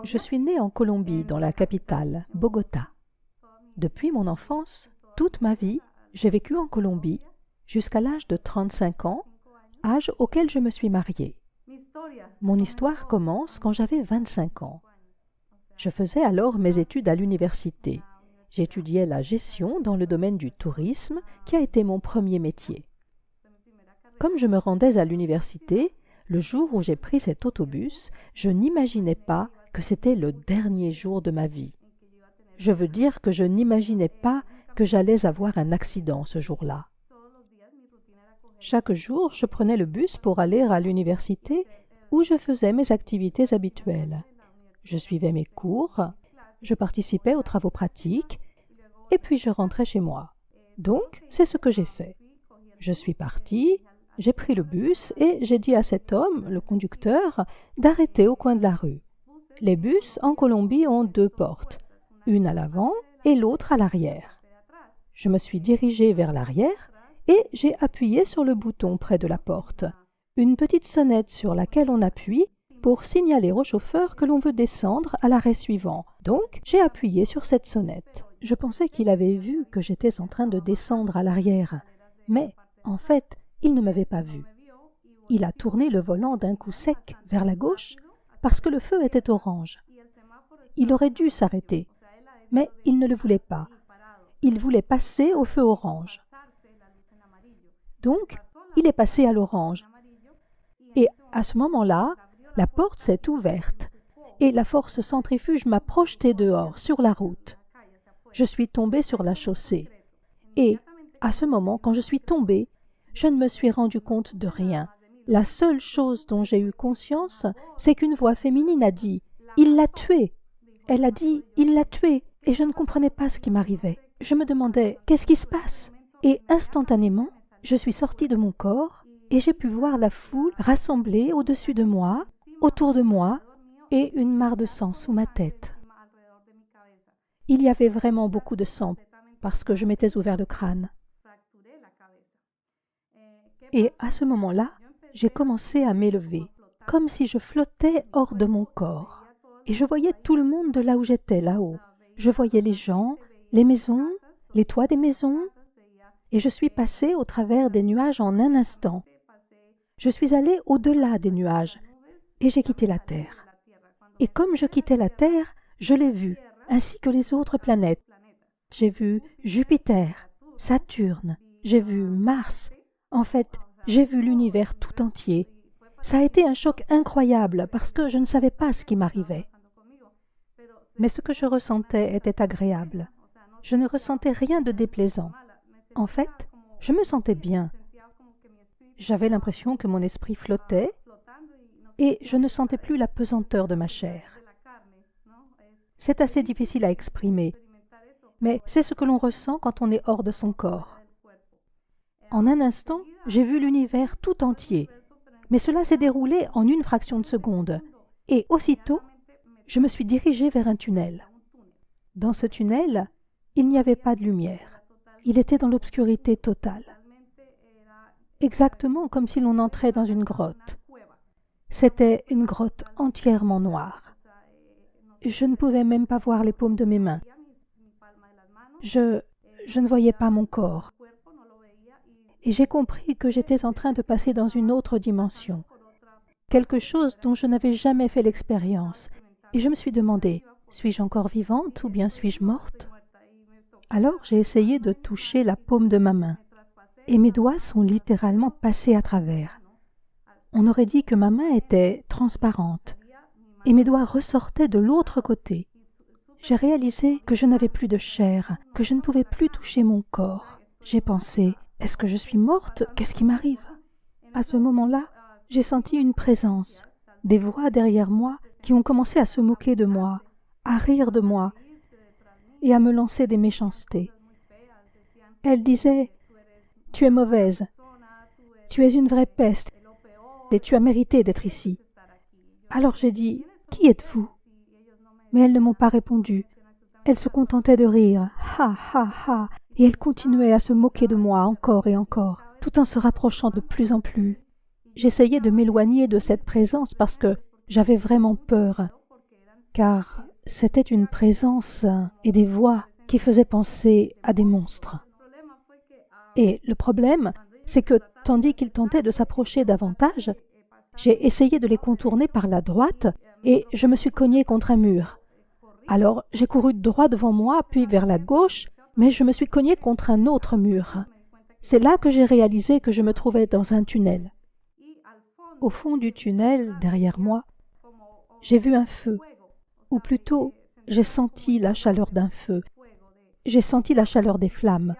Je suis née en Colombie, dans la capitale, Bogota. Depuis mon enfance, toute ma vie, j'ai vécu en Colombie jusqu'à l'âge de 35 ans, âge auquel je me suis mariée. Mon histoire commence quand j'avais 25 ans. Je faisais alors mes études à l'université. J'étudiais la gestion dans le domaine du tourisme, qui a été mon premier métier. Comme je me rendais à l'université, le jour où j'ai pris cet autobus, je n'imaginais pas que c'était le dernier jour de ma vie. Je veux dire que je n'imaginais pas que j'allais avoir un accident ce jour-là. Chaque jour, je prenais le bus pour aller à l'université où je faisais mes activités habituelles. Je suivais mes cours, je participais aux travaux pratiques et puis je rentrais chez moi. Donc, c'est ce que j'ai fait. Je suis partie, j'ai pris le bus et j'ai dit à cet homme, le conducteur, d'arrêter au coin de la rue. Les bus en Colombie ont 2 portes, une à l'avant et l'autre à l'arrière. Je me suis dirigée vers l'arrière et j'ai appuyé sur le bouton près de la porte, une petite sonnette sur laquelle on appuie pour signaler au chauffeur que l'on veut descendre à l'arrêt suivant. Donc, j'ai appuyé sur cette sonnette. Je pensais qu'il avait vu que j'étais en train de descendre à l'arrière, mais en fait, il ne m'avait pas vu. Il a tourné le volant d'un coup sec vers la gauche parce que le feu était orange. Il aurait dû s'arrêter, mais il ne le voulait pas. Il voulait passer au feu orange. Donc, il est passé à l'orange. Et à ce moment-là, la porte s'est ouverte et la force centrifuge m'a projeté dehors, sur la route. Je suis tombée sur la chaussée. Et à ce moment, quand je suis tombée, je ne me suis rendu compte de rien. La seule chose dont j'ai eu conscience, c'est qu'une voix féminine a dit « Il l'a tué ». Elle a dit « Il l'a tué » et je ne comprenais pas ce qui m'arrivait. Je me demandais « Qu'est-ce qui se passe ?» Et instantanément, je suis sortie de mon corps et j'ai pu voir la foule rassemblée au-dessus de moi, autour de moi, et une mare de sang sous ma tête. Il y avait vraiment beaucoup de sang parce que je m'étais ouvert le crâne. Et à ce moment-là, j'ai commencé à m'élever, comme si je flottais hors de mon corps. Et je voyais tout le monde de là où j'étais, là-haut. Je voyais les gens, les maisons, les toits des maisons, et je suis passée au travers des nuages en un instant. Je suis allée au-delà des nuages, et j'ai quitté la Terre. Et comme je quittais la Terre, je l'ai vue, ainsi que les autres planètes. J'ai vu Jupiter, Saturne, j'ai vu Mars. En fait, j'ai vu l'univers tout entier. Ça a été un choc incroyable parce que je ne savais pas ce qui m'arrivait. Mais ce que je ressentais était agréable. Je ne ressentais rien de déplaisant. En fait, je me sentais bien. J'avais l'impression que mon esprit flottait et je ne sentais plus la pesanteur de ma chair. C'est assez difficile à exprimer, mais c'est ce que l'on ressent quand on est hors de son corps. En un instant, j'ai vu l'univers tout entier, mais cela s'est déroulé en une fraction de seconde, et aussitôt, je me suis dirigée vers un tunnel. Dans ce tunnel, il n'y avait pas de lumière. Il était dans l'obscurité totale. Exactement comme si l'on entrait dans une grotte. C'était une grotte entièrement noire. Je ne pouvais même pas voir les paumes de mes mains. Je ne voyais pas mon corps. Et j'ai compris que j'étais en train de passer dans une autre dimension, quelque chose dont je n'avais jamais fait l'expérience. Et je me suis demandé, suis-je encore vivante ou bien suis-je morte? Alors j'ai essayé de toucher la paume de ma main, et mes doigts sont littéralement passés à travers. On aurait dit que ma main était transparente, et mes doigts ressortaient de l'autre côté. J'ai réalisé que je n'avais plus de chair, que je ne pouvais plus toucher mon corps. J'ai pensé, est-ce que je suis morte? Qu'est-ce qui m'arrive? À ce moment-là, j'ai senti une présence, des voix derrière moi qui ont commencé à se moquer de moi, à rire de moi et à me lancer des méchancetés. Elles disaient « Tu es mauvaise, tu es une vraie peste et tu as mérité d'être ici. » Alors j'ai dit « Qui êtes-vous » Mais elles ne m'ont pas répondu. Elles se contentaient de rire « Ha, ha, ha » et elles continuaient à se moquer de moi encore et encore, tout en se rapprochant de plus en plus. J'essayais de m'éloigner de cette présence parce que j'avais vraiment peur. car c'était une présence et des voix qui faisaient penser à des monstres. Et le problème, c'est que tandis qu'ils tentaient de s'approcher davantage, j'ai essayé de les contourner par la droite et je me suis cogné contre un mur. Alors j'ai couru droit devant moi, puis vers la gauche, mais je me suis cogné contre un autre mur. C'est là que j'ai réalisé que je me trouvais dans un tunnel. Au fond du tunnel, derrière moi, j'ai vu un feu, ou plutôt, j'ai senti la chaleur d'un feu. J'ai senti la chaleur des flammes.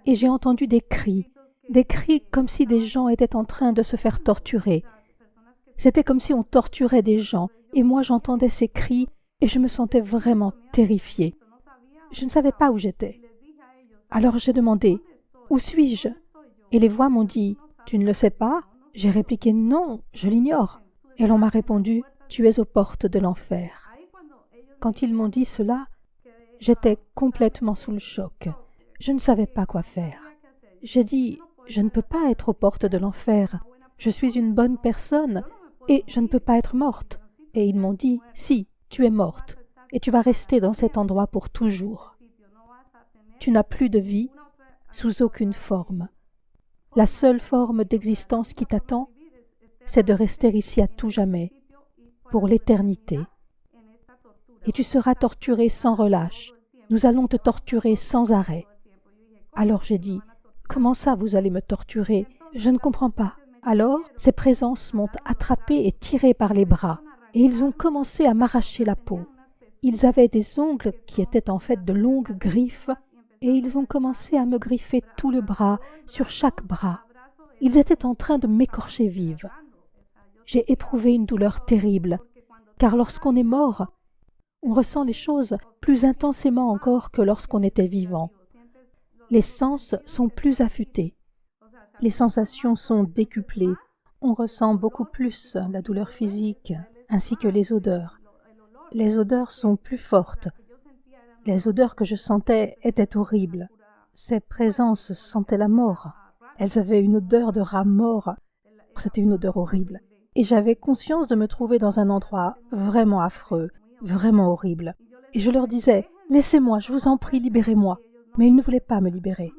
Et j'ai entendu des cris comme si des gens étaient en train de se faire torturer. C'était comme si on torturait des gens, et moi j'entendais ces cris, et je me sentais vraiment terrifiée. Je ne savais pas où j'étais. Alors j'ai demandé, « Où suis-je » Et les voix m'ont dit, « Tu ne le sais pas ?» J'ai répliqué, « Non, je l'ignore. » Et l'on m'a répondu, « Tu es aux portes de l'enfer. » Quand ils m'ont dit cela, j'étais complètement sous le choc. Je ne savais pas quoi faire. J'ai dit, « Je ne peux pas être aux portes de l'enfer. Je suis une bonne personne et je ne peux pas être morte. » Et ils m'ont dit, « Si, tu es morte et tu vas rester dans cet endroit pour toujours. Tu n'as plus de vie sous aucune forme. La seule forme d'existence qui t'attend, c'est de rester ici à tout jamais, pour l'éternité. Et tu seras torturé sans relâche. Nous allons te torturer sans arrêt. » Alors j'ai dit, « Comment ça vous allez me torturer? Je ne comprends pas. » Alors ces présences m'ont attrapé et tiré par les bras, et ils ont commencé à m'arracher la peau. Ils avaient des ongles qui étaient en fait de longues griffes, et ils ont commencé à me griffer tout le bras, sur chaque bras. Ils étaient en train de m'écorcher vive. J'ai éprouvé une douleur terrible, car lorsqu'on est mort, on ressent les choses plus intensément encore que lorsqu'on était vivant. Les sens sont plus affûtés. Les sensations sont décuplées. On ressent beaucoup plus la douleur physique, ainsi que les odeurs. Les odeurs sont plus fortes. Les odeurs que je sentais étaient horribles. Ces présences sentaient la mort. Elles avaient une odeur de rat mort. C'était une odeur horrible. Et j'avais conscience de me trouver dans un endroit vraiment affreux, vraiment horrible. Et je leur disais, « Laissez-moi, je vous en prie, libérez-moi. » Mais ils ne voulaient pas me libérer.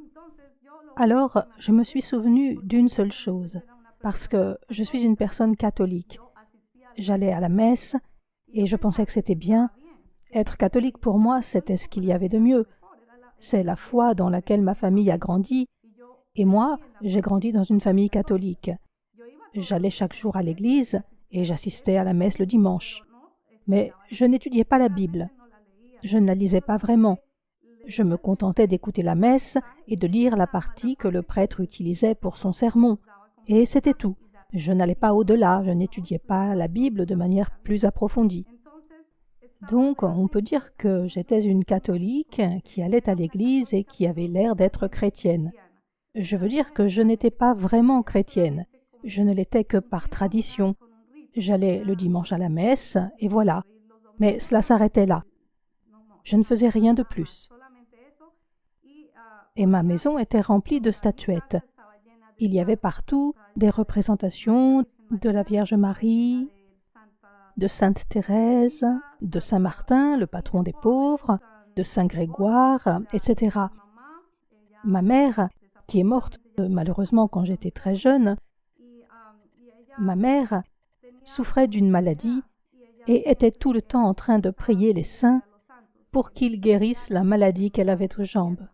Alors, je me suis souvenu d'une seule chose, parce que je suis une personne catholique. J'allais à la messe et je pensais que c'était bien. Être catholique pour moi, c'était ce qu'il y avait de mieux. C'est la foi dans laquelle ma famille a grandi, et moi, j'ai grandi dans une famille catholique. J'allais chaque jour à l'église et j'assistais à la messe le dimanche. Mais je n'étudiais pas la Bible. Je ne la lisais pas vraiment. Je me contentais d'écouter la messe et de lire la partie que le prêtre utilisait pour son sermon. Et c'était tout. Je n'allais pas au-delà, je n'étudiais pas la Bible de manière plus approfondie. Donc, on peut dire que j'étais une catholique qui allait à l'église et qui avait l'air d'être chrétienne. Je veux dire que je n'étais pas vraiment chrétienne. Je ne l'étais que par tradition. J'allais le dimanche à la messe, et voilà. Mais cela s'arrêtait là. Je ne faisais rien de plus. Et ma maison était remplie de statuettes. Il y avait partout des représentations de la Vierge Marie, de Sainte Thérèse, de Saint Martin, le patron des pauvres, de Saint Grégoire, etc. Ma mère, qui est morte malheureusement quand j'étais très jeune, ma mère souffrait d'une maladie et était tout le temps en train de prier les saints pour qu'ils guérissent la maladie qu'elle avait aux jambes.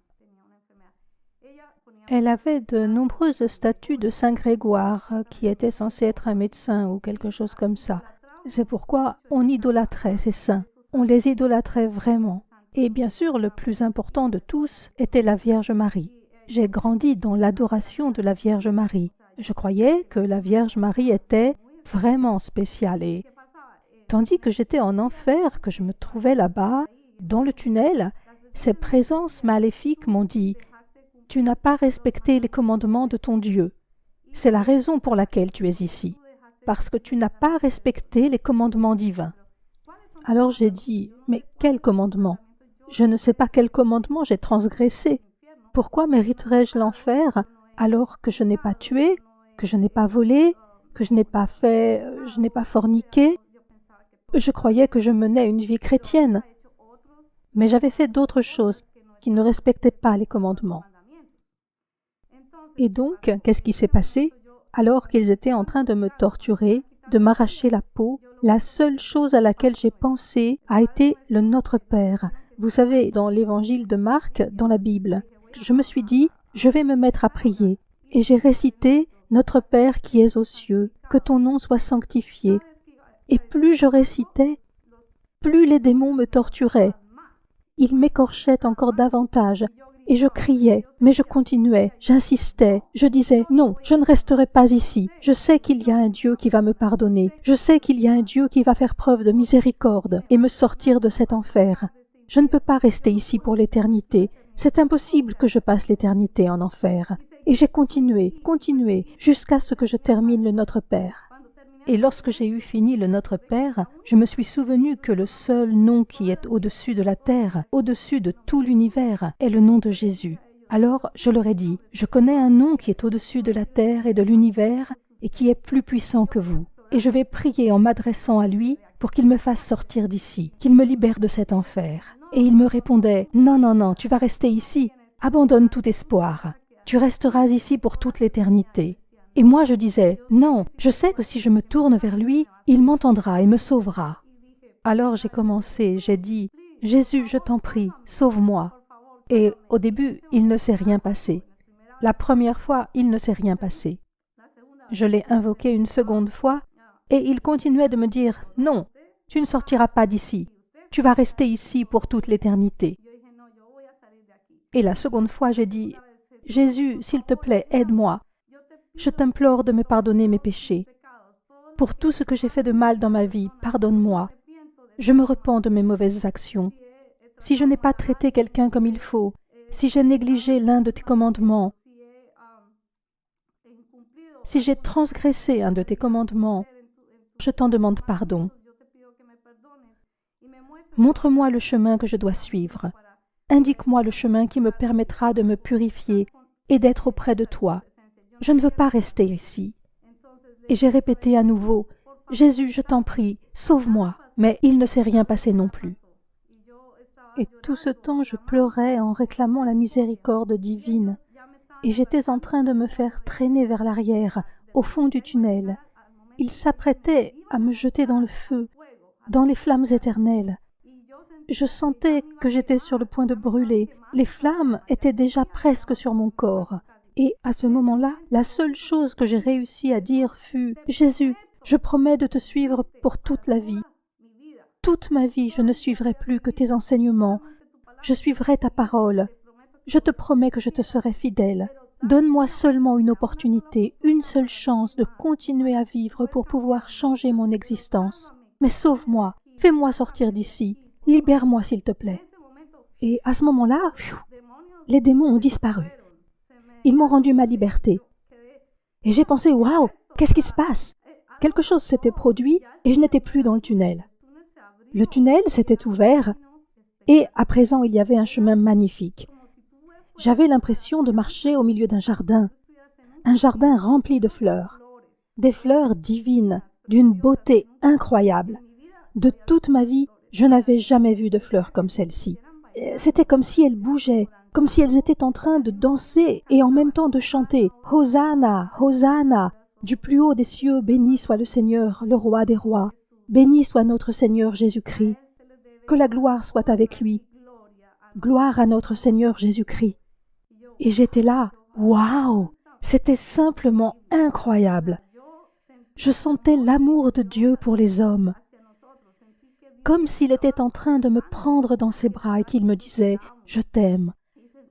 Elle avait de nombreuses statues de Saint Grégoire, qui était censé être un médecin ou quelque chose comme ça. C'est pourquoi on idolâtrait ces saints. On les idolâtrait vraiment. Et bien sûr, le plus important de tous était la Vierge Marie. J'ai grandi dans l'adoration de la Vierge Marie. Je croyais que la Vierge Marie était vraiment spéciale. Et tandis que j'étais en enfer, que je me trouvais là-bas, dans le tunnel, ces présences maléfiques m'ont dit « Tu n'as pas respecté les commandements de ton Dieu. C'est la raison pour laquelle tu es ici, parce que tu n'as pas respecté les commandements divins. » Alors j'ai dit « Mais quel commandement? Je ne sais pas quel commandement j'ai transgressé. Pourquoi mériterais-je l'enfer alors que je n'ai pas tué, que je n'ai pas volé, que je n'ai pas forniqué? Je croyais que je menais une vie chrétienne, mais j'avais fait d'autres choses qui ne respectaient pas les commandements. Et donc, qu'est-ce qui s'est passé? Alors qu'ils étaient en train de me torturer, de m'arracher la peau, la seule chose à laquelle j'ai pensé a été le Notre Père. Vous savez, dans l'évangile de Marc, dans la Bible, je me suis dit, je vais me mettre à prier. Et j'ai récité « Notre Père qui es aux cieux, que ton nom soit sanctifié ». Et plus je récitais, plus les démons me torturaient. Ils m'écorchaient encore davantage. Et je criais, mais je continuais, j'insistais, je disais « Non, je ne resterai pas ici. Je sais qu'il y a un Dieu qui va me pardonner. Je sais qu'il y a un Dieu qui va faire preuve de miséricorde et me sortir de cet enfer. Je ne peux pas rester ici pour l'éternité. C'est impossible que je passe l'éternité en enfer. » Et j'ai continué, jusqu'à ce que je termine le Notre Père. Et lorsque j'ai eu fini le Notre Père, je me suis souvenu que le seul nom qui est au-dessus de la terre, au-dessus de tout l'univers, est le nom de Jésus. Alors je leur ai dit, je connais un nom qui est au-dessus de la terre et de l'univers et qui est plus puissant que vous. Et je vais prier en m'adressant à lui pour qu'il me fasse sortir d'ici, qu'il me libère de cet enfer. Et il me répondait, non, non, non, tu vas rester ici, abandonne tout espoir. Tu resteras ici pour toute l'éternité. Et moi je disais, non, je sais que si je me tourne vers lui, il m'entendra et me sauvera. Alors j'ai commencé, j'ai dit, Jésus, je t'en prie, sauve-moi. Et au début, il ne s'est rien passé. La première fois, il ne s'est rien passé. Je l'ai invoqué une seconde fois, et il continuait de me dire, non, tu ne sortiras pas d'ici, tu vas rester ici pour toute l'éternité. Et la seconde fois, j'ai dit, Jésus, s'il te plaît, aide-moi. Je t'implore de me pardonner mes péchés. Pour tout ce que j'ai fait de mal dans ma vie, pardonne-moi. Je me repens de mes mauvaises actions. Si je n'ai pas traité quelqu'un comme il faut, si j'ai négligé l'un de tes commandements, si j'ai transgressé un de tes commandements, je t'en demande pardon. Montre-moi le chemin que je dois suivre. Indique-moi le chemin qui me permettra de me purifier et d'être auprès de toi. Je ne veux pas rester ici. Et j'ai répété à nouveau, Jésus, je t'en prie, sauve-moi. Mais il ne s'est rien passé non plus. Et tout ce temps, je pleurais en réclamant la miséricorde divine. Et j'étais en train de me faire traîner vers l'arrière, au fond du tunnel. Il s'apprêtait à me jeter dans le feu, dans les flammes éternelles. Je sentais que j'étais sur le point de brûler. Les flammes étaient déjà presque sur mon corps. Et à ce moment-là, la seule chose que j'ai réussi à dire fut « Jésus, je promets de te suivre pour toute la vie. Toute ma vie, je ne suivrai plus que tes enseignements. Je suivrai ta parole. Je te promets que je te serai fidèle. Donne-moi seulement une opportunité, une seule chance de continuer à vivre pour pouvoir changer mon existence. Mais sauve-moi, fais-moi sortir d'ici, libère-moi s'il te plaît. » Et à ce moment-là, les démons ont disparu. Ils m'ont rendu ma liberté. Et j'ai pensé, waouh, qu'est-ce qui se passe? Quelque chose s'était produit et je n'étais plus dans le tunnel. Le tunnel s'était ouvert et à présent il y avait un chemin magnifique. J'avais l'impression de marcher au milieu d'un jardin rempli de fleurs, des fleurs divines, d'une beauté incroyable. De toute ma vie, je n'avais jamais vu de fleurs comme celle-ci. C'était comme si elles bougeaient, comme si elles étaient en train de danser et en même temps de chanter « Hosanna, Hosanna !» Du plus haut des cieux, béni soit le Seigneur, le roi des rois. Béni soit notre Seigneur Jésus-Christ. Que la gloire soit avec lui. Gloire à notre Seigneur Jésus-Christ. Et j'étais là, waouh! C'était simplement incroyable. Je sentais l'amour de Dieu pour les hommes, comme s'il était en train de me prendre dans ses bras et qu'il me disait « Je t'aime ».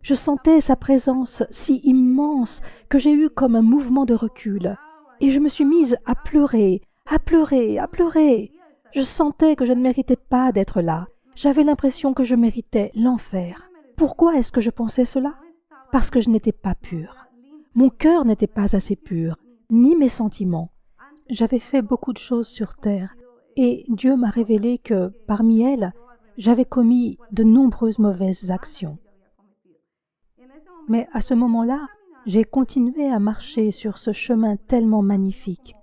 Je sentais sa présence si immense que j'ai eu comme un mouvement de recul. Et je me suis mise à pleurer, à pleurer, à pleurer. Je sentais que je ne méritais pas d'être là. J'avais l'impression que je méritais l'enfer. Pourquoi est-ce que je pensais cela? Parce que je n'étais pas pure. Mon cœur n'était pas assez pur, ni mes sentiments. J'avais fait beaucoup de choses sur terre, et Dieu m'a révélé que, parmi elles, j'avais commis de nombreuses mauvaises actions. Mais à ce moment-là, j'ai continué à marcher sur ce chemin tellement magnifique.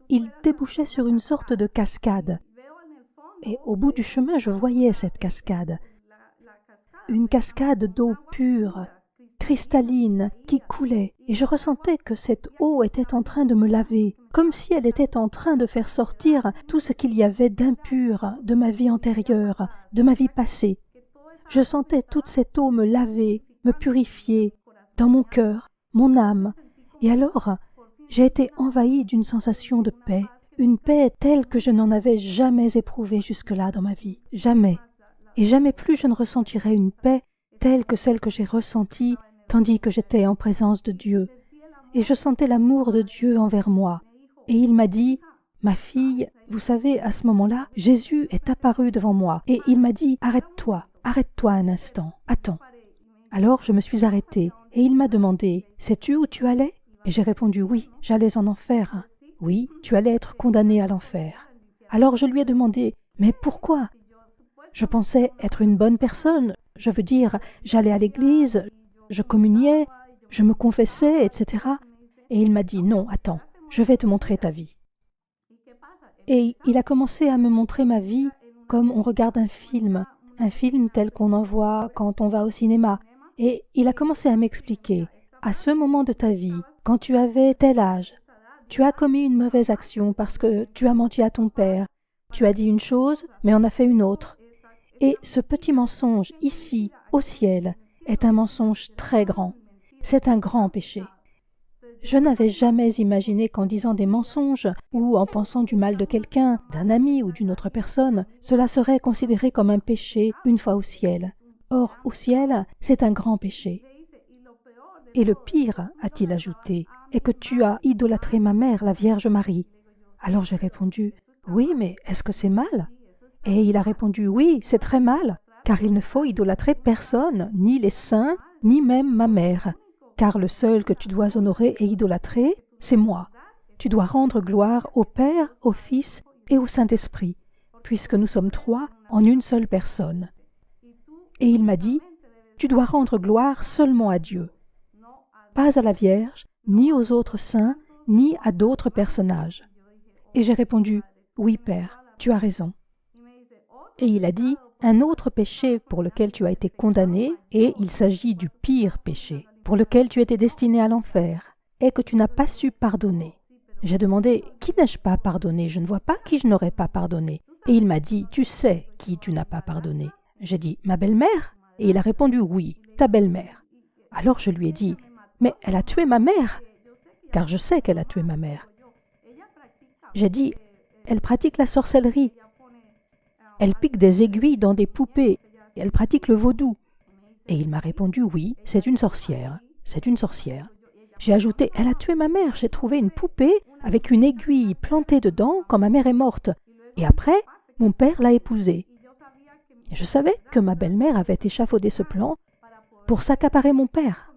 Il débouchait sur une sorte de cascade. Et au bout du chemin, je voyais cette cascade. Une cascade d'eau pure, cristalline, qui coulait. Et je ressentais que cette eau était en train de me laver, comme si elle était en train de faire sortir tout ce qu'il y avait d'impur de ma vie antérieure, de ma vie passée. Je sentais toute cette eau me laver, me purifier, dans mon cœur, mon âme. Et alors, j'ai été envahie d'une sensation de paix, une paix telle que je n'en avais jamais éprouvée jusque-là dans ma vie. Jamais. Et jamais plus je ne ressentirai une paix telle que celle que j'ai ressentie tandis que j'étais en présence de Dieu. Et je sentais l'amour de Dieu envers moi. Et il m'a dit, « Ma fille, vous savez, à ce moment-là, Jésus est apparu devant moi. Et il m'a dit, « Arrête-toi un instant, attends. » Alors je me suis arrêtée et il m'a demandé, « Sais-tu où tu allais ?» Et j'ai répondu, « Oui, j'allais en enfer. » « Oui, tu allais être condamné à l'enfer. » Alors je lui ai demandé, « Mais pourquoi ?» Je pensais être une bonne personne, je veux dire, j'allais à l'église, je communiais, je me confessais, etc. Et il m'a dit, « Non, attends, je vais te montrer ta vie. » Et il a commencé à me montrer ma vie comme on regarde un film tel qu'on en voit quand on va au cinéma. Et il a commencé à m'expliquer, « À ce moment de ta vie, quand tu avais tel âge, tu as commis une mauvaise action parce que tu as menti à ton père. Tu as dit une chose, mais en as fait une autre. Et ce petit mensonge, ici, au ciel, est un mensonge très grand. C'est un grand péché. » Je n'avais jamais imaginé qu'en disant des mensonges ou en pensant du mal de quelqu'un, d'un ami ou d'une autre personne, cela serait considéré comme un péché une fois au ciel. Or, au ciel, c'est un grand péché. Et le pire, a-t-il ajouté, est que tu as idolâtré ma mère, la Vierge Marie. Alors j'ai répondu, « Oui, mais est-ce que c'est mal ?» Et il a répondu, « Oui, c'est très mal, car il ne faut idolâtrer personne, ni les saints, ni même ma mère. Car le seul que tu dois honorer et idolâtrer, c'est moi. Tu dois rendre gloire au Père, au Fils et au Saint-Esprit, puisque nous sommes trois en une seule personne. » Et il m'a dit, « Tu dois rendre gloire seulement à Dieu, pas à la Vierge, ni aux autres saints, ni à d'autres personnages. » Et j'ai répondu, « Oui, Père, tu as raison. » Et il a dit, « Un autre péché pour lequel tu as été condamné, et il s'agit du pire péché, pour lequel tu étais destiné à l'enfer, est que tu n'as pas su pardonner. » J'ai demandé, « Qui n'ai-je pas pardonné? Je ne vois pas qui je n'aurais pas pardonné. » Et il m'a dit, « Tu sais qui tu n'as pas pardonné. » J'ai dit, « Ma belle-mère ?» Et il a répondu, « Oui, ta belle-mère. » Alors je lui ai dit, « Mais elle a tué ma mère, car je sais qu'elle a tué ma mère. » J'ai dit, « Elle pratique la sorcellerie. Elle pique des aiguilles dans des poupées. Elle pratique le vaudou. » Et il m'a répondu, « Oui, c'est une sorcière. C'est une sorcière. » J'ai ajouté, « Elle a tué ma mère. J'ai trouvé une poupée avec une aiguille plantée dedans quand ma mère est morte. Et après, mon père l'a épousée. » Je savais que ma belle-mère avait échafaudé ce plan pour s'accaparer mon père.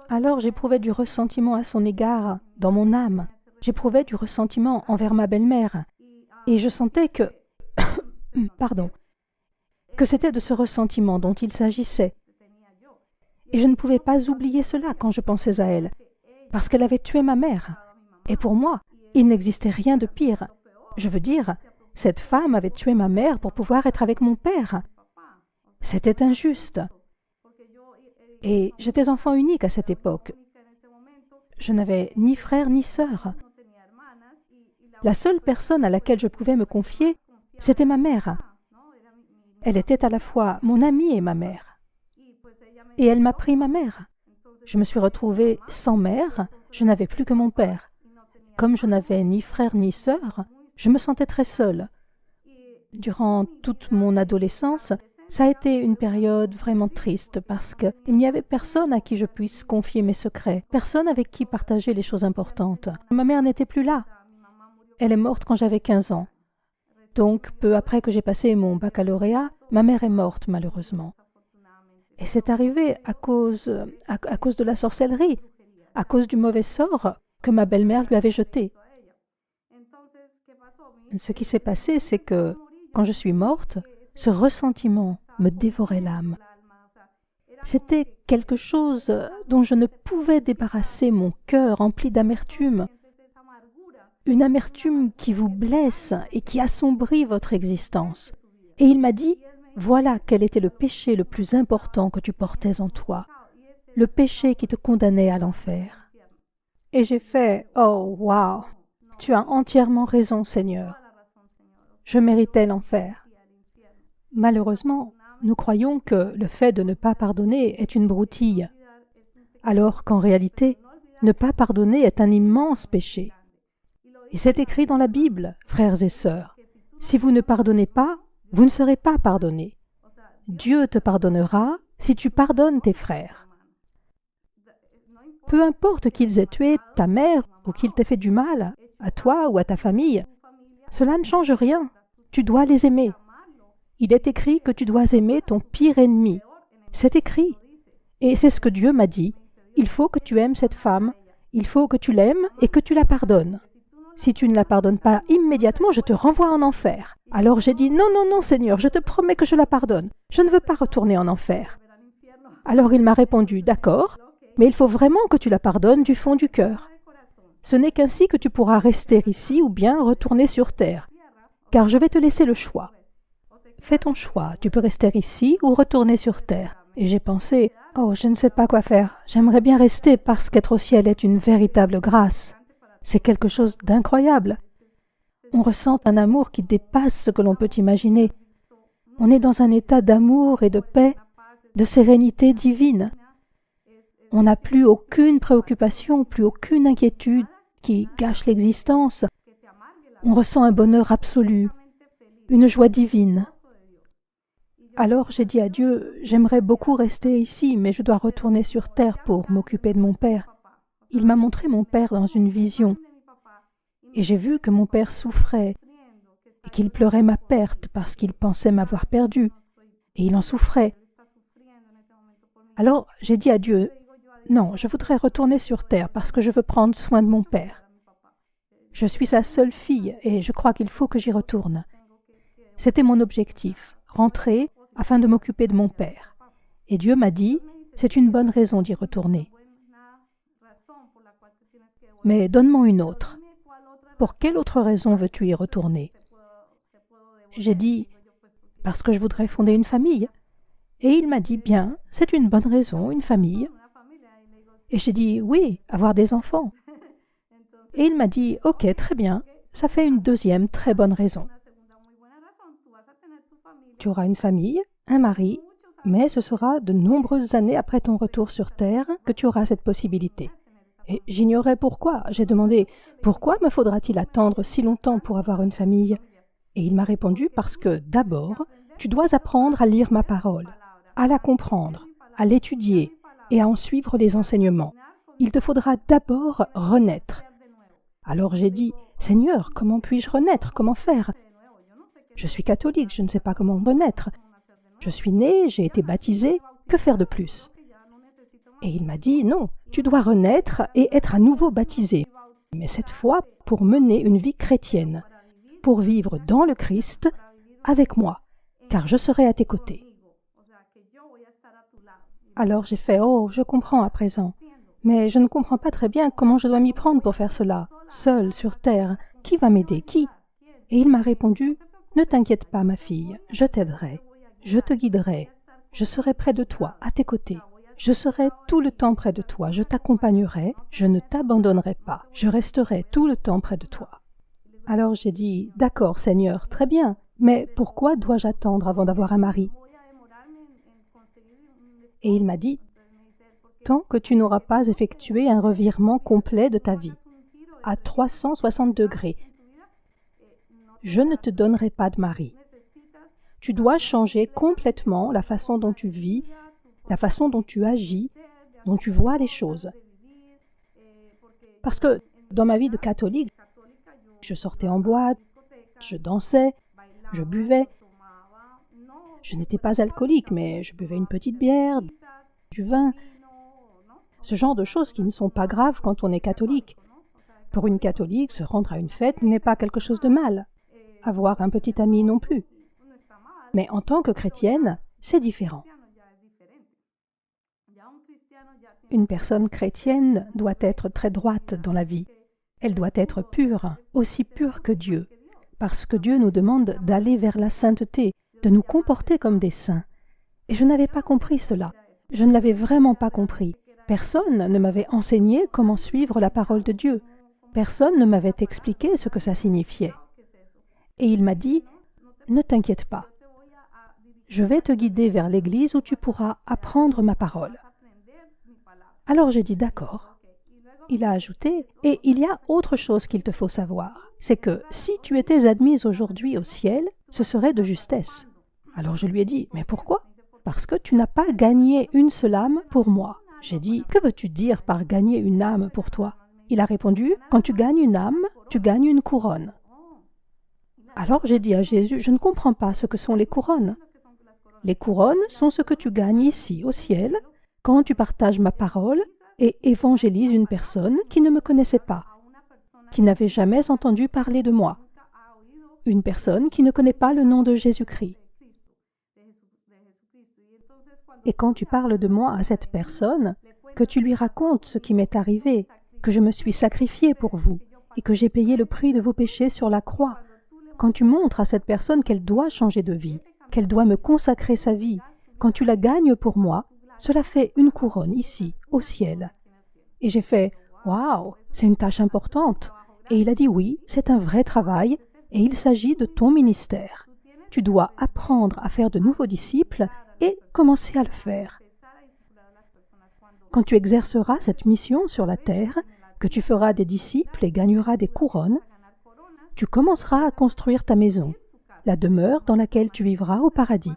Alors j'éprouvais du ressentiment à son égard dans mon âme. J'éprouvais du ressentiment envers ma belle-mère. Et je sentais que... pardon. Que c'était de ce ressentiment dont il s'agissait. Et je ne pouvais pas oublier cela quand je pensais à elle, parce qu'elle avait tué ma mère. Et pour moi, il n'existait rien de pire. Je veux dire, cette femme avait tué ma mère pour pouvoir être avec mon père. C'était injuste. Et j'étais enfant unique à cette époque. Je n'avais ni frère ni sœur. La seule personne à laquelle je pouvais me confier, c'était ma mère. Elle était à la fois mon amie et ma mère. Et elle m'a pris ma mère. Je me suis retrouvée sans mère, je n'avais plus que mon père. Comme je n'avais ni frère ni sœur, je me sentais très seule. Durant toute mon adolescence, ça a été une période vraiment triste parce qu'il n'y avait personne à qui je puisse confier mes secrets, personne avec qui partager les choses importantes. Ma mère n'était plus là. Elle est morte quand j'avais 15 ans. Donc, peu après que j'ai passé mon baccalauréat, ma mère est morte malheureusement. Et c'est arrivé à cause de la sorcellerie, à cause du mauvais sort que ma belle-mère lui avait jeté. Ce qui s'est passé, c'est que quand je suis morte, ce ressentiment me dévorait l'âme. C'était quelque chose dont je ne pouvais débarrasser mon cœur rempli d'amertume. une amertume qui vous blesse et qui assombrit votre existence. Et il m'a dit, voilà quel était le péché le plus important que tu portais en toi, le péché qui te condamnait à l'enfer. Et j'ai fait, oh, wow, tu as entièrement raison, Seigneur. Je méritais l'enfer. Malheureusement, nous croyons que le fait de ne pas pardonner est une broutille, alors qu'en réalité, ne pas pardonner est un immense péché. Et c'est écrit dans la Bible, frères et sœurs, si vous ne pardonnez pas, vous ne serez pas pardonnés. Dieu te pardonnera si tu pardonnes tes frères. Peu importe qu'ils aient tué ta mère ou qu'ils t'aient fait du mal, à toi ou à ta famille, cela ne change rien. Tu dois les aimer. Il est écrit que tu dois aimer ton pire ennemi. C'est écrit. Et c'est ce que Dieu m'a dit. Il faut que tu aimes cette femme, il faut que tu l'aimes et que tu la pardonnes. Si tu ne la pardonnes pas immédiatement, je te renvoie en enfer. Alors j'ai dit, non, non, non, Seigneur, je te promets que je la pardonne. Je ne veux pas retourner en enfer. Alors il m'a répondu, d'accord, mais il faut vraiment que tu la pardonnes du fond du cœur. Ce n'est qu'ainsi que tu pourras rester ici ou bien retourner sur terre, car je vais te laisser le choix. Fais ton choix, tu peux rester ici ou retourner sur terre. Et j'ai pensé, oh, je ne sais pas quoi faire. J'aimerais bien rester parce qu'être au ciel est une véritable grâce. C'est quelque chose d'incroyable. On ressent un amour qui dépasse ce que l'on peut imaginer. On est dans un état d'amour et de paix, de sérénité divine. On n'a plus aucune préoccupation, plus aucune inquiétude qui gâche l'existence. On ressent un bonheur absolu, une joie divine. Alors j'ai dit à Dieu, j'aimerais beaucoup rester ici, mais je dois retourner sur terre pour m'occuper de mon père. Il m'a montré mon père dans une vision, et j'ai vu que mon père souffrait, et qu'il pleurait ma perte parce qu'il pensait m'avoir perdu, et il en souffrait. Alors j'ai dit à Dieu, non, je voudrais retourner sur terre parce que je veux prendre soin de mon père. Je suis sa seule fille, et je crois qu'il faut que j'y retourne. C'était mon objectif, rentrer afin de m'occuper de mon père. Et Dieu m'a dit, c'est une bonne raison d'y retourner. Mais donne-moi une autre. Pour quelle autre raison veux-tu y retourner? J'ai dit, parce que je voudrais fonder une famille. Et il m'a dit, bien, c'est une bonne raison, une famille. Et j'ai dit, oui, avoir des enfants. Et il m'a dit, ok, très bien, ça fait une deuxième très bonne raison. Tu auras une famille, un mari, mais ce sera de nombreuses années après ton retour sur Terre que tu auras cette possibilité. Et j'ignorais pourquoi. J'ai demandé, pourquoi me faudra-t-il attendre si longtemps pour avoir une famille? Et il m'a répondu, parce que d'abord, tu dois apprendre à lire ma parole, à la comprendre, à l'étudier et à en suivre les enseignements. Il te faudra d'abord renaître. Alors j'ai dit, Seigneur, comment puis-je renaître? Comment faire? Je suis catholique, je ne sais pas comment renaître. Je suis né, j'ai été baptisé, que faire de plus? Et il m'a dit, non, tu dois renaître et être à nouveau baptisé, mais cette fois pour mener une vie chrétienne, pour vivre dans le Christ avec moi, car je serai à tes côtés. Alors j'ai fait, oh, je comprends à présent, mais je ne comprends pas très bien comment je dois m'y prendre pour faire cela, seul sur terre. Qui va m'aider? Qui? Et il m'a répondu, ne t'inquiète pas, ma fille, je t'aiderai, je te guiderai, je serai près de toi, à tes côtés. Je serai tout le temps près de toi, je t'accompagnerai, je ne t'abandonnerai pas, je resterai tout le temps près de toi. Alors j'ai dit, d'accord Seigneur, très bien, mais pourquoi dois-je attendre avant d'avoir un mari? Et il m'a dit, tant que tu n'auras pas effectué un revirement complet de ta vie, à 360 degrés, je ne te donnerai pas de mari. Tu dois changer complètement la façon dont tu vis, la façon dont tu agis, dont tu vois les choses. Parce que dans ma vie de catholique, je sortais en boîte, je dansais, je buvais. Je n'étais pas alcoolique, mais je buvais une petite bière, du vin. Ce genre de choses qui ne sont pas graves quand on est catholique. Pour une catholique, se rendre à une fête n'est pas quelque chose de mal. Avoir un petit ami non plus. Mais en tant que chrétienne, c'est différent. Une personne chrétienne doit être très droite dans la vie. Elle doit être pure, aussi pure que Dieu, parce que Dieu nous demande d'aller vers la sainteté, de nous comporter comme des saints. Et je n'avais pas compris cela. Je ne l'avais vraiment pas compris. Personne ne m'avait enseigné comment suivre la parole de Dieu. Personne ne m'avait expliqué ce que ça signifiait. Et il m'a dit, « Ne t'inquiète pas. Je vais te guider vers l'église où tu pourras apprendre ma parole. » Alors j'ai dit, « D'accord. » Il a ajouté, « Et il y a autre chose qu'il te faut savoir. C'est que si tu étais admise aujourd'hui au ciel, ce serait de justesse. » Alors je lui ai dit, « Mais pourquoi ? » « Parce que tu n'as pas gagné une seule âme pour moi. » J'ai dit, « Que veux-tu dire par gagner une âme pour toi ?» Il a répondu, « Quand tu gagnes une âme, tu gagnes une couronne. » Alors j'ai dit à Jésus, « Je ne comprends pas ce que sont les couronnes. » Les couronnes sont ce que tu gagnes ici, au ciel, quand tu partages ma parole et évangélises une personne qui ne me connaissait pas, qui n'avait jamais entendu parler de moi, une personne qui ne connaît pas le nom de Jésus-Christ. Et quand tu parles de moi à cette personne, que tu lui racontes ce qui m'est arrivé, que je me suis sacrifié pour vous et que j'ai payé le prix de vos péchés sur la croix, quand tu montres à cette personne qu'elle doit changer de vie, qu'elle doit me consacrer sa vie, quand tu la gagnes pour moi, cela fait une couronne ici, au ciel. Et j'ai fait « Waouh, c'est une tâche importante !» Et il a dit « Oui, c'est un vrai travail et il s'agit de ton ministère. Tu dois apprendre à faire de nouveaux disciples et commencer à le faire. Quand tu exerceras cette mission sur la terre, que tu feras des disciples et gagneras des couronnes, tu commenceras à construire ta maison, la demeure dans laquelle tu vivras au paradis.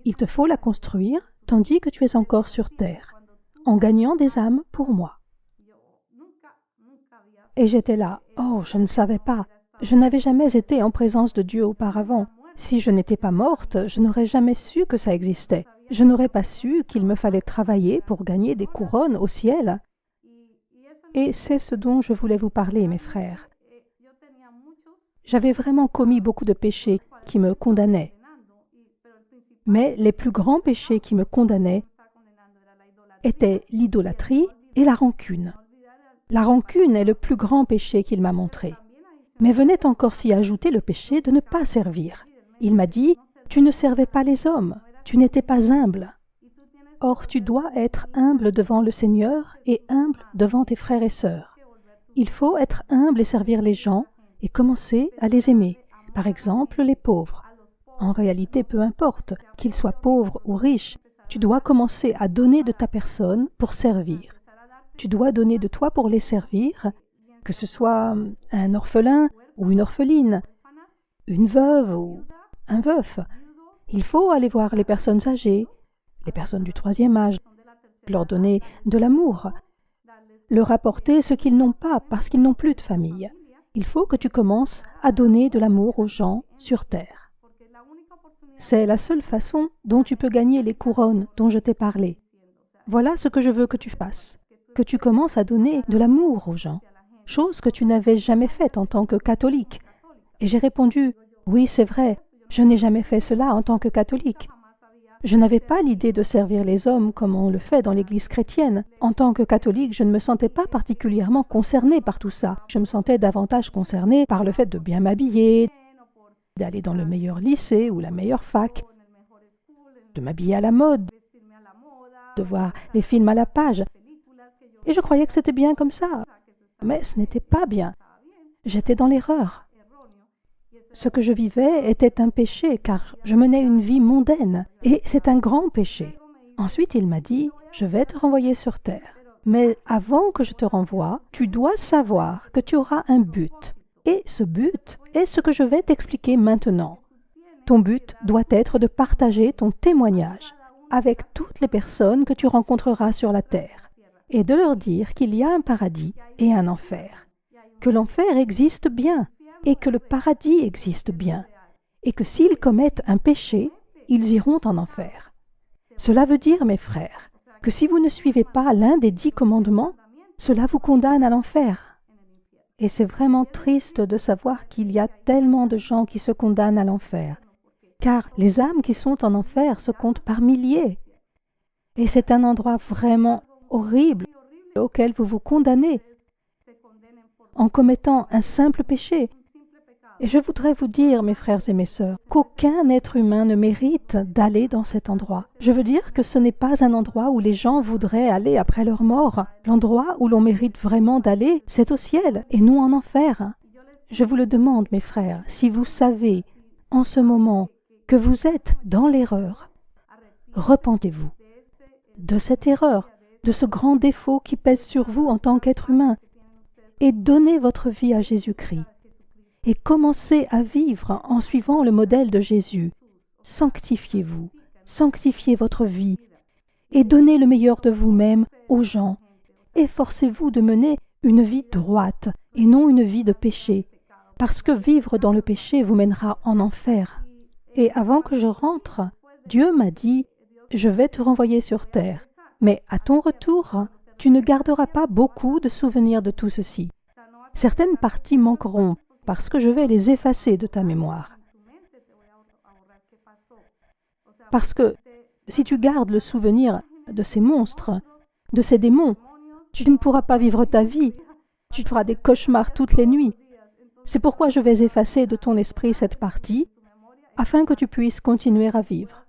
Il te faut la construire tandis que tu es encore sur terre, en gagnant des âmes pour moi. » Et j'étais là, « Oh, je ne savais pas. Je n'avais jamais été en présence de Dieu auparavant. Si je n'étais pas morte, je n'aurais jamais su que ça existait. Je n'aurais pas su qu'il me fallait travailler pour gagner des couronnes au ciel. » Et c'est ce dont je voulais vous parler, mes frères. J'avais vraiment commis beaucoup de péchés qui me condamnaient. Mais les plus grands péchés qui me condamnaient étaient l'idolâtrie et la rancune. La rancune est le plus grand péché qu'il m'a montré. Mais venait encore s'y ajouter le péché de ne pas servir. Il m'a dit, « Tu ne servais pas les hommes, tu n'étais pas humble. Or, tu dois être humble devant le Seigneur et humble devant tes frères et sœurs. Il faut être humble et servir les gens et commencer à les aimer. Par exemple, les pauvres. En réalité, peu importe, qu'ils soient pauvres ou riches, tu dois commencer à donner de ta personne pour servir. Tu dois donner de toi pour les servir, que ce soit un orphelin ou une orpheline, une veuve ou un veuf. Il faut aller voir les personnes âgées, les personnes du 3e âge, leur donner de l'amour, leur apporter ce qu'ils n'ont pas parce qu'ils n'ont plus de famille. Il faut que tu commences à donner de l'amour aux gens sur terre. C'est la seule façon dont tu peux gagner les couronnes dont je t'ai parlé. Voilà ce que je veux que tu fasses, que tu commences à donner de l'amour aux gens, chose que tu n'avais jamais faite en tant que catholique. Et j'ai répondu, « Oui, c'est vrai, je n'ai jamais fait cela en tant que catholique. Je n'avais pas l'idée de servir les hommes comme on le fait dans l'Église chrétienne. En tant que catholique, je ne me sentais pas particulièrement concernée par tout ça. Je me sentais davantage concernée par le fait de bien m'habiller, d'aller dans le meilleur lycée ou la meilleure fac, de m'habiller à la mode, de voir les films à la page. Et je croyais que c'était bien comme ça. Mais ce n'était pas bien. J'étais dans l'erreur. Ce que je vivais était un péché, car je menais une vie mondaine, et c'est un grand péché. Ensuite, il m'a dit, « Je vais te renvoyer sur terre. Mais avant que je te renvoie, tu dois savoir que tu auras un but. Et ce but est ce que je vais t'expliquer maintenant. Ton but doit être de partager ton témoignage avec toutes les personnes que tu rencontreras sur la terre, et de leur dire qu'il y a un paradis et un enfer, que l'enfer existe bien, et que le paradis existe bien, et que s'ils commettent un péché, ils iront en enfer. Cela veut dire, mes frères, que si vous ne suivez pas l'un des 10 commandements, cela vous condamne à l'enfer. Et c'est vraiment triste de savoir qu'il y a tellement de gens qui se condamnent à l'enfer, car les âmes qui sont en enfer se comptent par milliers. Et c'est un endroit vraiment horrible auquel vous vous condamnez. en commettant un simple péché. Et je voudrais vous dire, mes frères et mes sœurs, qu'aucun être humain ne mérite d'aller dans cet endroit. Je veux dire que ce n'est pas un endroit où les gens voudraient aller après leur mort. L'endroit où l'on mérite vraiment d'aller, c'est au ciel et non en enfer. Je vous le demande, mes frères, si vous savez en ce moment que vous êtes dans l'erreur, repentez-vous de cette erreur, de ce grand défaut qui pèse sur vous en tant qu'être humain, et donnez votre vie à Jésus-Christ. Et commencez à vivre en suivant le modèle de Jésus. Sanctifiez-vous, sanctifiez votre vie, et donnez le meilleur de vous-même aux gens. Efforcez-vous de mener une vie droite et non une vie de péché, parce que vivre dans le péché vous mènera en enfer. Et avant que je rentre, Dieu m'a dit, « Je vais te renvoyer sur terre, mais à ton retour, tu ne garderas pas beaucoup de souvenirs de tout ceci. Certaines parties manqueront, parce que je vais les effacer de ta mémoire. Parce que si tu gardes le souvenir de ces monstres, de ces démons, tu ne pourras pas vivre ta vie. Tu feras des cauchemars toutes les nuits. C'est pourquoi je vais effacer de ton esprit cette partie, afin que tu puisses continuer à vivre.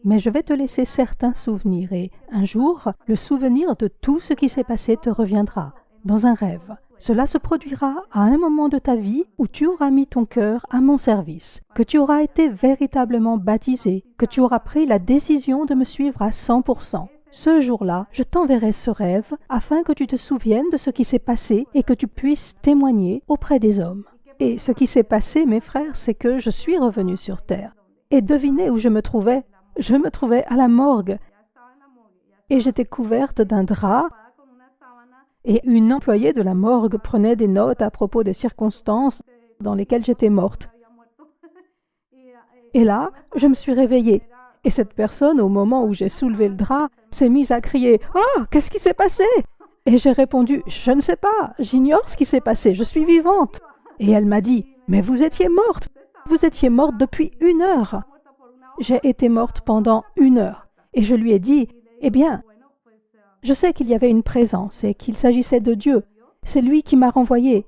Mais je vais te laisser certains souvenirs et, un jour, le souvenir de tout ce qui s'est passé te reviendra, dans un rêve. Cela se produira à un moment de ta vie où tu auras mis ton cœur à mon service, que tu auras été véritablement baptisé, que tu auras pris la décision de me suivre à 100%. Ce jour-là, je t'enverrai ce rêve afin que tu te souviennes de ce qui s'est passé et que tu puisses témoigner auprès des hommes. Et ce qui s'est passé, mes frères, c'est que je suis revenu sur terre. Et devinez où je me trouvais? Je me trouvais à la morgue. Et j'étais couverte d'un drap. Et une employée de la morgue prenait des notes à propos des circonstances dans lesquelles j'étais morte. Et là, je me suis réveillée. Et cette personne, au moment où j'ai soulevé le drap, s'est mise à crier « Oh, qu'est-ce qui s'est passé ?» Et j'ai répondu « Je ne sais pas, j'ignore ce qui s'est passé, je suis vivante. » Et elle m'a dit « Mais vous étiez morte depuis 1 heure. » J'ai été morte pendant 1 heure. Et je lui ai dit « Eh bien, je sais qu'il y avait une présence et qu'il s'agissait de Dieu. C'est lui qui m'a renvoyée.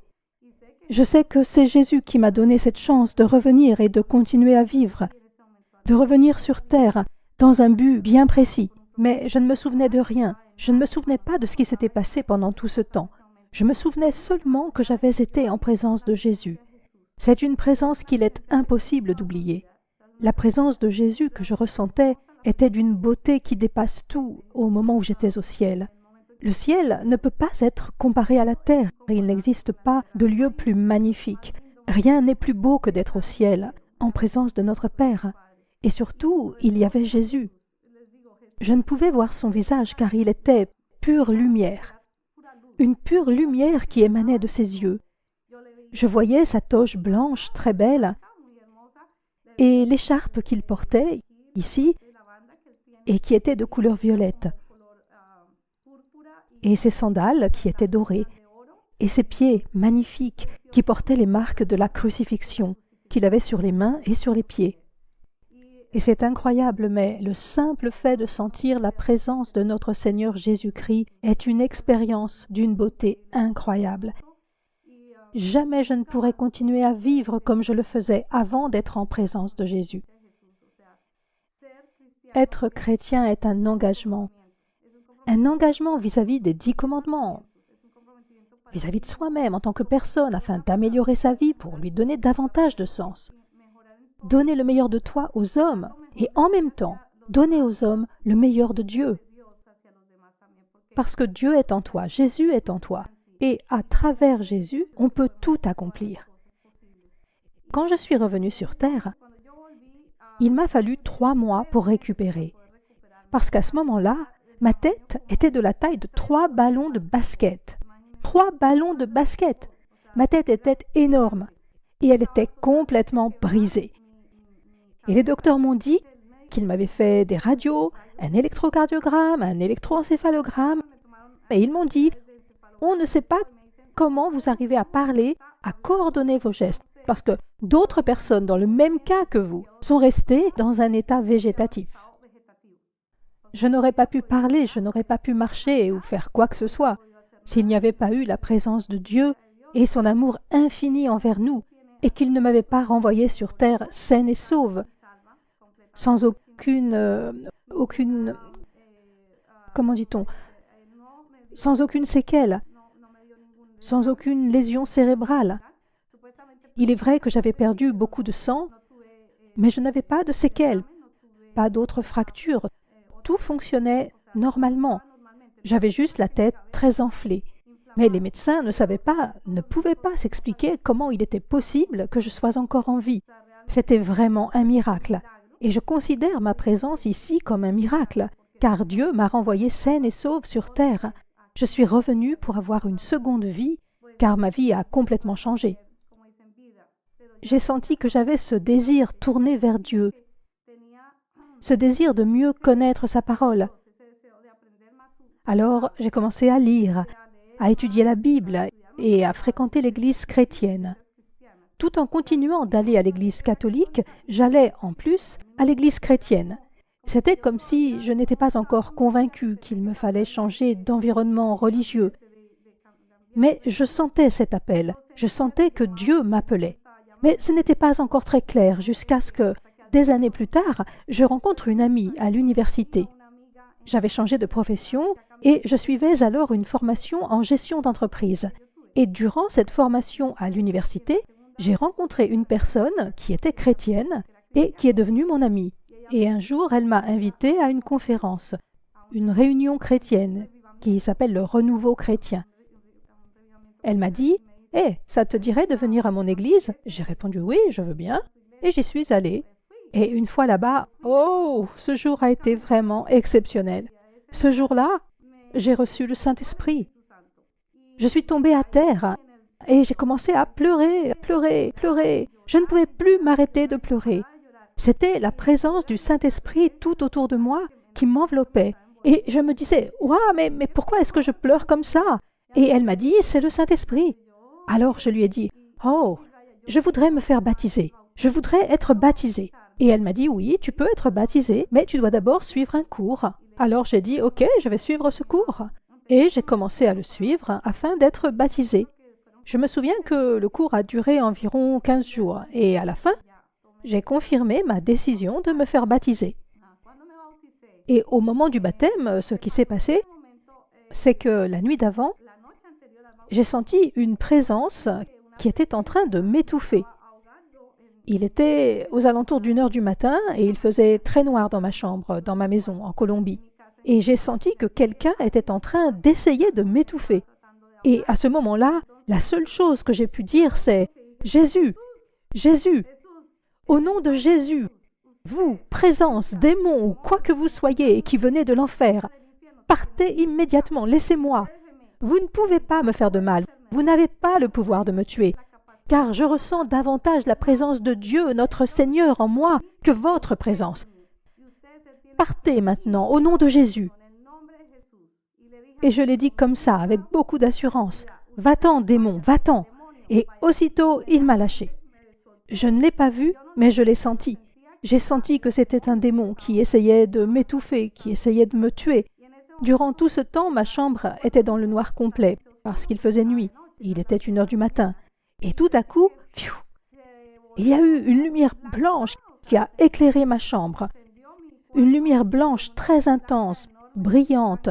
Je sais que c'est Jésus qui m'a donné cette chance de revenir et de continuer à vivre, de revenir sur terre dans un but bien précis. Mais je ne me souvenais de rien. Je ne me souvenais pas de ce qui s'était passé pendant tout ce temps. Je me souvenais seulement que j'avais été en présence de Jésus. C'est une présence qu'il est impossible d'oublier. La présence de Jésus que je ressentais était d'une beauté qui dépasse tout au moment où j'étais au ciel. Le ciel ne peut pas être comparé à la terre. Il n'existe pas de lieu plus magnifique. Rien n'est plus beau que d'être au ciel, en présence de notre Père. Et surtout, il y avait Jésus. Je ne pouvais voir son visage car il était pure lumière. Une pure lumière qui émanait de ses yeux. Je voyais sa toge blanche très belle et l'écharpe qu'il portait ici et qui était de couleur violette, et ses sandales qui étaient dorées, et ses pieds magnifiques qui portaient les marques de la crucifixion qu'il avait sur les mains et sur les pieds. Et c'est incroyable, mais le simple fait de sentir la présence de notre Seigneur Jésus-Christ est une expérience d'une beauté incroyable. Jamais je ne pourrais continuer à vivre comme je le faisais avant d'être en présence de Jésus. Être chrétien est un engagement vis-à-vis des 10 commandements, vis-à-vis de soi-même en tant que personne, afin d'améliorer sa vie pour lui donner davantage de sens. Donner le meilleur de toi aux hommes et en même temps, donner aux hommes le meilleur de Dieu. Parce que Dieu est en toi, Jésus est en toi. Et à travers Jésus, on peut tout accomplir. Quand je suis revenue sur terre, il m'a fallu 3 mois pour récupérer. Parce qu'à ce moment-là, ma tête était de la taille de 3 ballons de basket. 3 ballons de basket! Ma tête était énorme et elle était complètement brisée. Et les docteurs m'ont dit qu'ils m'avaient fait des radios, un électrocardiogramme, un électroencéphalogramme. Et ils m'ont dit « On ne sait pas comment vous arrivez à parler, à coordonner vos gestes. » Parce que d'autres personnes dans le même cas que vous sont restées dans un état végétatif. Je n'aurais pas pu parler, je n'aurais pas pu marcher ou faire quoi que ce soit. s'il n'y avait pas eu la présence de Dieu et son amour infini envers nous, et qu'il ne m'avait pas renvoyé sur terre saine et sauve, sans comment dit-on, sans aucune séquelle, sans aucune lésion cérébrale. Il est vrai que j'avais perdu beaucoup de sang, mais je n'avais pas de séquelles, pas d'autres fractures. Tout fonctionnait normalement. J'avais juste la tête très enflée. Mais les médecins ne pouvaient pas s'expliquer comment il était possible que je sois encore en vie. C'était vraiment un miracle. Et je considère ma présence ici comme un miracle, car Dieu m'a renvoyée saine et sauve sur terre. Je suis revenue pour avoir une seconde vie, car ma vie a complètement changé. J'ai senti que j'avais ce désir tourné vers Dieu, ce désir de mieux connaître sa parole. Alors, j'ai commencé à lire, à étudier la Bible et à fréquenter l'Église chrétienne. Tout en continuant d'aller à l'Église catholique, j'allais en plus à l'Église chrétienne. C'était comme si je n'étais pas encore convaincue qu'il me fallait changer d'environnement religieux. Mais je sentais cet appel, je sentais que Dieu m'appelait. Mais ce n'était pas encore très clair jusqu'à ce que, des années plus tard, je rencontre une amie à l'université. J'avais changé de profession et je suivais alors une formation en gestion d'entreprise. Et durant cette formation à l'université, j'ai rencontré une personne qui était chrétienne et qui est devenue mon amie. Et un jour, elle m'a invitée à une conférence, une réunion chrétienne qui s'appelle le Renouveau chrétien. Elle m'a dit « Hé, ça te dirait de venir à mon église ?» J'ai répondu « Oui, je veux bien. » Et j'y suis allée. Et une fois là-bas, oh, ce jour a été vraiment exceptionnel. Ce jour-là, j'ai reçu le Saint-Esprit. Je suis tombée à terre et j'ai commencé à pleurer, pleurer, pleurer. Je ne pouvais plus m'arrêter de pleurer. C'était la présence du Saint-Esprit tout autour de moi qui m'enveloppait. Et je me disais, « Ouah, mais pourquoi est-ce que je pleure comme ça ?» Et elle m'a dit, « C'est le Saint-Esprit. » Alors je lui ai dit, « Oh, je voudrais me faire baptiser. Je voudrais être baptisée. » Et elle m'a dit, « Oui, tu peux être baptisée, mais tu dois d'abord suivre un cours. » Alors j'ai dit, « Ok, je vais suivre ce cours. » Et j'ai commencé à le suivre afin d'être baptisée. Je me souviens que le cours a duré environ 15 jours et à la fin, j'ai confirmé ma décision de me faire baptiser. Et au moment du baptême, ce qui s'est passé, c'est que la nuit d'avant, j'ai senti une présence qui était en train de m'étouffer. Il était aux alentours d'1 heure du matin et il faisait très noir dans ma chambre, dans ma maison, en Colombie. Et j'ai senti que quelqu'un était en train d'essayer de m'étouffer. Et à ce moment-là, la seule chose que j'ai pu dire, c'est « Jésus, Jésus, au nom de Jésus, vous, présence, démon ou quoi que vous soyez qui venez de l'enfer, partez immédiatement, laissez-moi. Vous ne pouvez pas me faire de mal, vous n'avez pas le pouvoir de me tuer, car je ressens davantage la présence de Dieu, notre Seigneur, en moi que votre présence. Partez maintenant, au nom de Jésus. » Et je l'ai dit comme ça, avec beaucoup d'assurance. « Va-t'en, démon, va-t'en !» Et aussitôt, il m'a lâché. Je ne l'ai pas vu, mais je l'ai senti. J'ai senti que c'était un démon qui essayait de m'étouffer, qui essayait de me tuer. Durant tout ce temps, ma chambre était dans le noir complet, parce qu'il faisait nuit. Il était 1 heure du matin. Et tout à coup, pfiou, il y a eu une lumière blanche qui a éclairé ma chambre. Une lumière blanche très intense, brillante.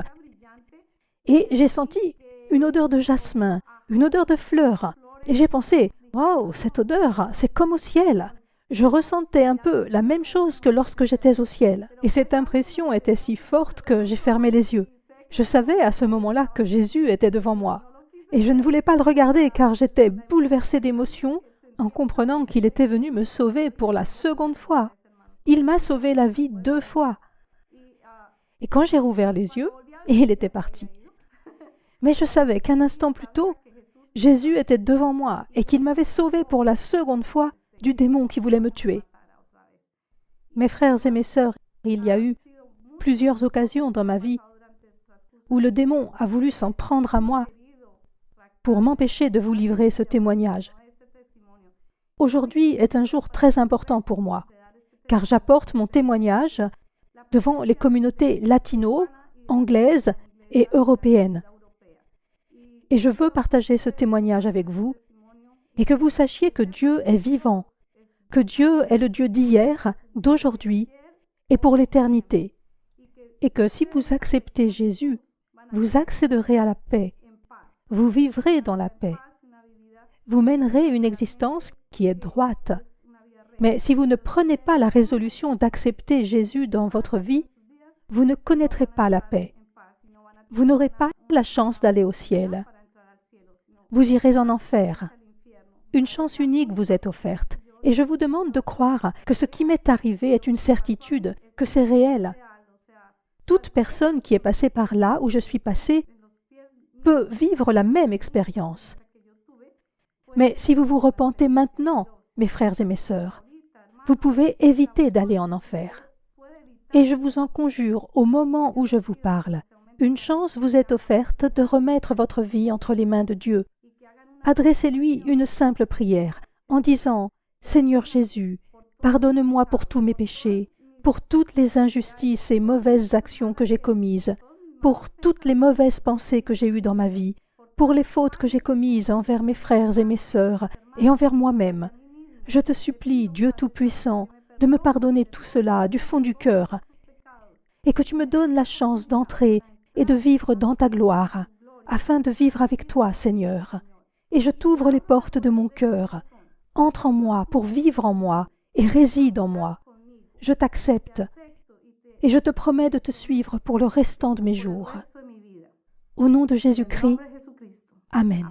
Et j'ai senti une odeur de jasmin, une odeur de fleurs. Et j'ai pensé, « Wow, cette odeur, c'est comme au ciel !» Je ressentais un peu la même chose que lorsque j'étais au ciel. Et cette impression était si forte que j'ai fermé les yeux. Je savais à ce moment-là que Jésus était devant moi. Et je ne voulais pas le regarder car j'étais bouleversée d'émotion en comprenant qu'il était venu me sauver pour la seconde fois. Il m'a sauvé la vie 2 fois. Et quand j'ai rouvert les yeux, il était parti. Mais je savais qu'un instant plus tôt, Jésus était devant moi et qu'il m'avait sauvé pour la seconde fois du démon qui voulait me tuer. Mes frères et mes sœurs, il y a eu plusieurs occasions dans ma vie où le démon a voulu s'en prendre à moi pour m'empêcher de vous livrer ce témoignage. Aujourd'hui est un jour très important pour moi, car j'apporte mon témoignage devant les communautés latino, anglaises et européennes. Et je veux partager ce témoignage avec vous et que vous sachiez que Dieu est vivant, que Dieu est le Dieu d'hier, d'aujourd'hui et pour l'éternité. Et que si vous acceptez Jésus, vous accéderez à la paix. Vous vivrez dans la paix. Vous mènerez une existence qui est droite. Mais si vous ne prenez pas la résolution d'accepter Jésus dans votre vie, vous ne connaîtrez pas la paix. Vous n'aurez pas la chance d'aller au ciel. Vous irez en enfer. Une chance unique vous est offerte. Et je vous demande de croire que ce qui m'est arrivé est une certitude, que c'est réel. Toute personne qui est passée par là où je suis passée peut vivre la même expérience. Mais si vous vous repentez maintenant, mes frères et mes sœurs, vous pouvez éviter d'aller en enfer. Et je vous en conjure, au moment où je vous parle, une chance vous est offerte de remettre votre vie entre les mains de Dieu. Adressez-lui une simple prière en disant « Seigneur Jésus, pardonne-moi pour tous mes péchés, pour toutes les injustices et mauvaises actions que j'ai commises, pour toutes les mauvaises pensées que j'ai eues dans ma vie, pour les fautes que j'ai commises envers mes frères et mes sœurs et envers moi-même. Je te supplie, Dieu Tout-Puissant, de me pardonner tout cela du fond du cœur et que tu me donnes la chance d'entrer et de vivre dans ta gloire, afin de vivre avec toi, Seigneur. Et je t'ouvre les portes de mon cœur. Entre en moi pour vivre en moi et réside en moi. Je t'accepte et je te promets de te suivre pour le restant de mes jours. Au nom de Jésus-Christ, Amen.